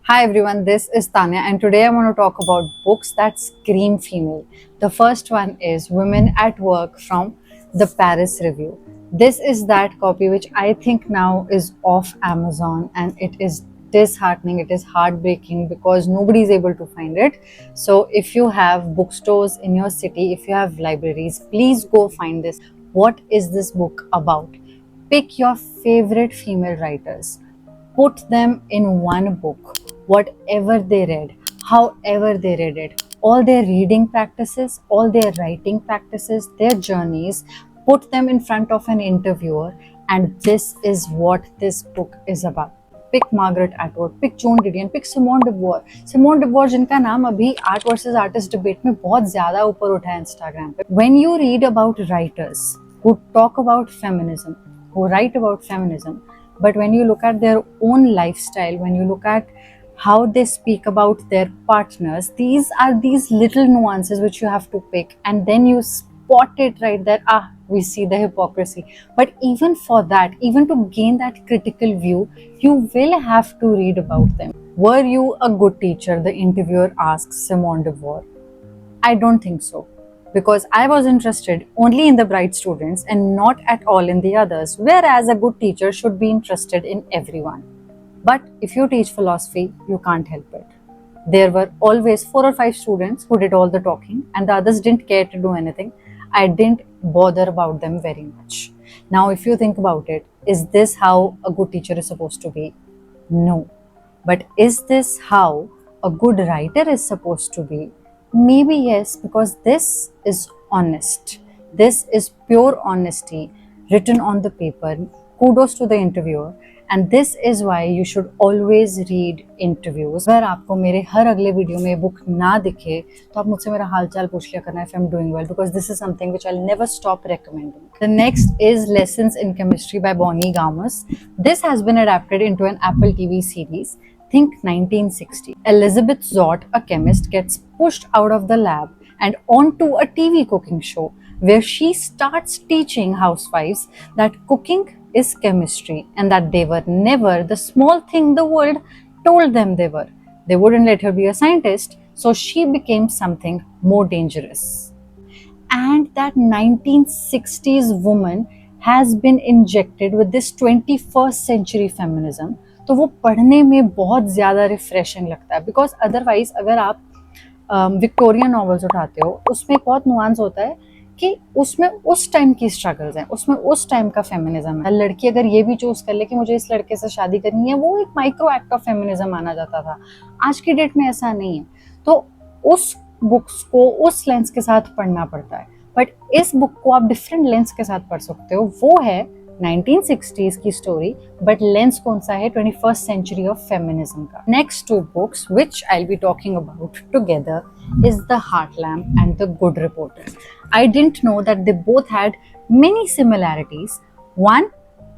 Hi everyone, this is Tanya, and today I want to talk about books that scream female. The first one is Women at Work from the Paris Review. This is that copy which I think now is off Amazon, and it is disheartening, it is heartbreaking because nobody is able to find it. So if you have bookstores in your city, if you have libraries, please go find this. What is this book about? Pick your favorite female writers, put them in one book, whatever they read, however they read it, all their reading practices, all their writing practices, their journeys, put them in front of an interviewer, and this is what this book is about. Pick Margaret Atwood, pick Joan Didion, pick Simone de Beauvoir. Simone de Beauvoir जिनका नाम अभी art versus artist debate में बहुत ज्यादा ऊपर उठा है Instagram पे. When you read about writers who talk about feminism, who write about feminism, but when you look at their own lifestyle, when you look at how they speak about their partners, these are these little nuances which you have to pick, and then you spot it right there. We see the hypocrisy. But even for that, even to gain that critical view, you will have to read about them. Were you a good teacher? The interviewer asks Simone de Beauvoir. I don't think so, because I was interested only in the bright students and not at all in the others, whereas a good teacher should be interested in everyone. But if you teach philosophy, you can't help it. There were always 4 or 5 students who did all the talking, and the others didn't care to do anything. I didn't bother about them very much. Now, if you think about it, is this how a good teacher is supposed to be? No. But is this how a good writer is supposed to be? Maybe yes, because this is honest. This is pure honesty written on the paper. Kudos to the interviewer. And this is why you should always read interviews. अगर आपको मेरे हर अगले video में book ना दिखे तो आप मुझसे मेरा हालचाल पूछ लिया करना if I'm doing well, because this is something which I'll never stop recommending. The next is Lessons in Chemistry by Bonnie Garmus. This has been adapted into an Apple TV series. Think 1960. Elizabeth Zott, a chemist, gets pushed out of the lab and onto a TV cooking show where she starts teaching housewives that cooking is chemistry and that they were never the small thing the world told them they were. They wouldn't let her be a scientist, so she became something more dangerous. And that 1960s woman has been injected with this 21st century feminism. तो वो पढ़ने में बहुत ज़्यादा refreshing लगता है, because otherwise अगर आप विक्टोरियन नॉवेल्स उठाते हो उसमें एक बहुत नुआंस होता है कि उसमें उस टाइम की स्ट्रगल्स हैं, उसमें उस टाइम का फेमिनिज्म है. लड़की अगर ये भी चूज कर ले कि मुझे इस लड़के से शादी करनी है, वो एक माइक्रो एक्ट ऑफ फेमिनिज्म माना जाता था. आज की डेट में ऐसा नहीं है, तो उस बुक्स को उस लेंस के साथ पढ़ना पड़ता है. बट इस बुक को आप डिफरेंट लेंस के साथ पढ़ सकते हो. वो है 1960s की स्टोरी, बट लेंस कौन सा है? 21st century ऑफ फेमिनिज्म का. Next 2 books which I'll be talking about together is The Heart Lamp and The Good Reporter. I didn't know that they both had many similarities. One,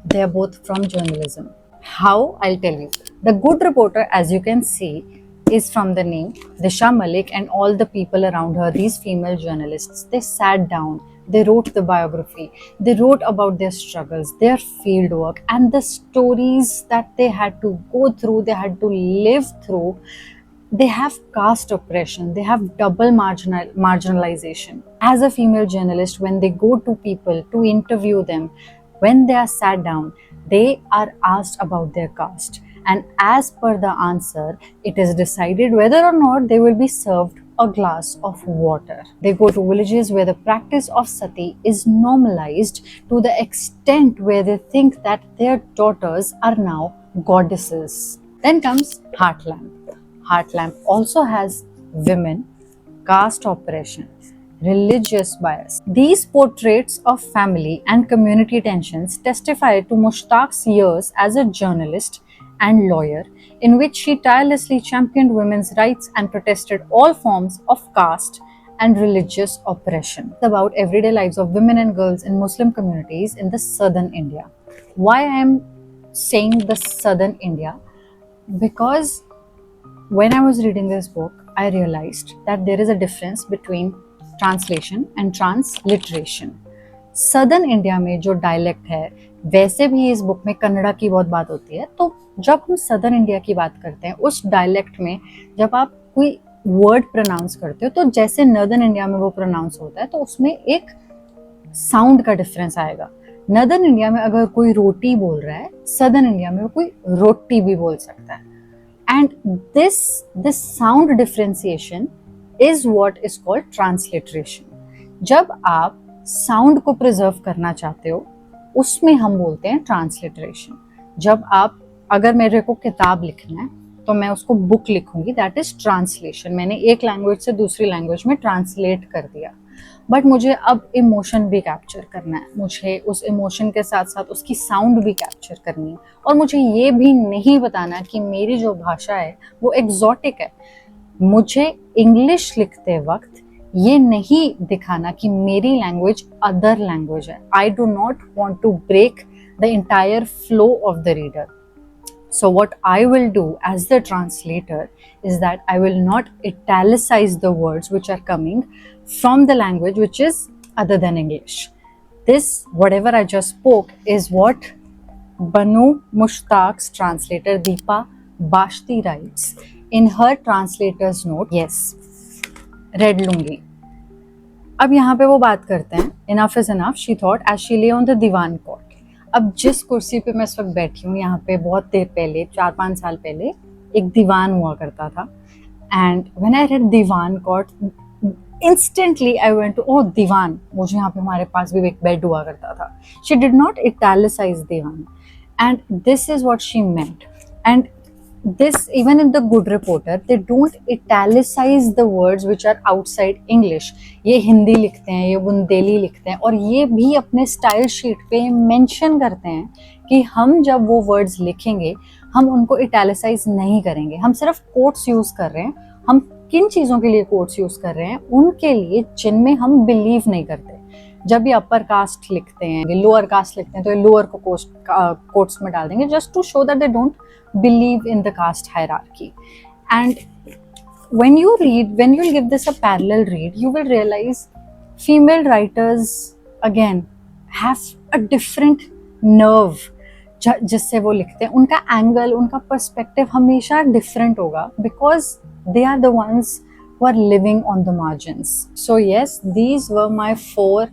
they are both from journalism. How? I'll tell you. The Good Reporter, as you can see, is from the name. Disha Malik and all the people around her, these female journalists, they sat down, they wrote the biography, they wrote about their struggles, their field work, and the stories that they had to go through, they had to live through. They have caste oppression, they have double marginalization. As a female journalist, when they go to people to interview them, when they are sat down, they are asked about their caste. And as per the answer, it is decided whether or not they will be served a glass of water. They go to villages where the practice of sati is normalized to the extent where they think that their daughters are now goddesses. Then comes Heart Lamp. Heart Lamp also has women, caste oppression, religious bias. These portraits of family and community tensions testify to Mushtaq's years as a journalist and lawyer, in which she tirelessly championed women's rights and protested all forms of caste and religious oppression. It's about everyday lives of women and girls in Muslim communities in the southern India. Why I am saying the southern India? Because when I was reading this book, I realized that there is a difference between translation and transliteration. Southern India में जो dialect है, वैसे भी इस book में कन्नड़ा की बहुत बात होती है, तो जब हम सदर्न इंडिया की बात करते हैं उस डायलेक्ट में जब आप कोई वर्ड प्रोनाउंस करते हो तो जैसे नॉर्दर्न इंडिया में वो प्रोनाउंस होता है तो उसमें एक साउंड का डिफरेंस आएगा। नॉर्दर्न इंडिया में अगर कोई रोटी बोल रहा है, सदर्न इंडिया में कोई रोटी भी बोल सकता है। And this sound differentiation is what is called transliteration. जब आप साउंड को प्रिजर्व करना चाहते हो उसमें हम बोलते हैं ट्रांसलिटरेशन। जब आप, अगर मेरे को किताब लिखना है तो मैं उसको बुक लिखूंगी, दैट इज ट्रांसलेशन। मैंने एक लैंग्वेज से दूसरी लैंग्वेज में ट्रांसलेट कर दिया। बट मुझे अब इमोशन भी कैप्चर करना है, मुझे उस इमोशन के साथ साथ उसकी साउंड भी कैप्चर करनी है, और मुझे ये भी नहीं बताना कि मेरी जो भाषा है वो एग्जॉटिक है। मुझे इंग्लिश लिखते वक्त ये नहीं दिखाना कि मेरी लैंग्वेज अदर लैंग्वेज है। I do not want to break the entire flow of the reader. So what I will do as the translator is that I will not italicize the words which are coming from the language which is other than English. This, whatever I just spoke, is what Banu Mushtaq's translator Deepa Bashti writes in her translator's note. Yes, read लूंगी. अब यहाँ पे वो बात करते हैं, enough is enough, she thought as she lay on the divan cot. अब जिस कुर्सी पे मैं इस वक्त बैठी हूँ यहाँ पे, बहुत देर पहले, 4-5 साल पहले एक दीवान हुआ करता था। एंड व्हेन आई रेड दीवान caught, instantly I went to oh दीवान, मुझे यहाँ पे हमारे पास भी एक बेड हुआ करता था। She did not italicise diwan, and this is what she meant. And this, even in the Good Reporter, they don't italicize the words which are outside English. ये हिंदी लिखते हैं, ये बुंदेली लिखते हैं, और ये भी अपने स्टाइल शीट पे मेंशन करते हैं कि हम जब वो वर्ड्स लिखेंगे हम उनको इटैलिसाइज नहीं करेंगे, हम सिर्फ कोट्स यूज कर रहे हैं। हम किन चीज़ों के लिए कोट्स यूज कर रहे हैं? उनके लिए जिनमें हम बिलीव नहीं करते। जब ये अपर कास्ट लिखते हैं, लोअर कास्ट लिखते हैं, तो ये लोअर को कोट्स में डाल देंगे just to show that they don't believe in the caste hierarchy. And when you give this a parallel read, you will realize female writers again have a different nerve जिससे वो लिखते हैं। उनका angle, उनका perspective हमेशा different होगा, because they are the ones who are living on the margins. So yes, these were my 4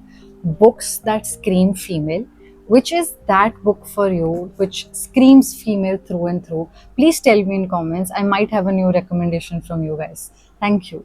books that scream female. Which is that book for you which screams female through and through? Please tell me in comments. I might have a new recommendation from you guys. Thank you.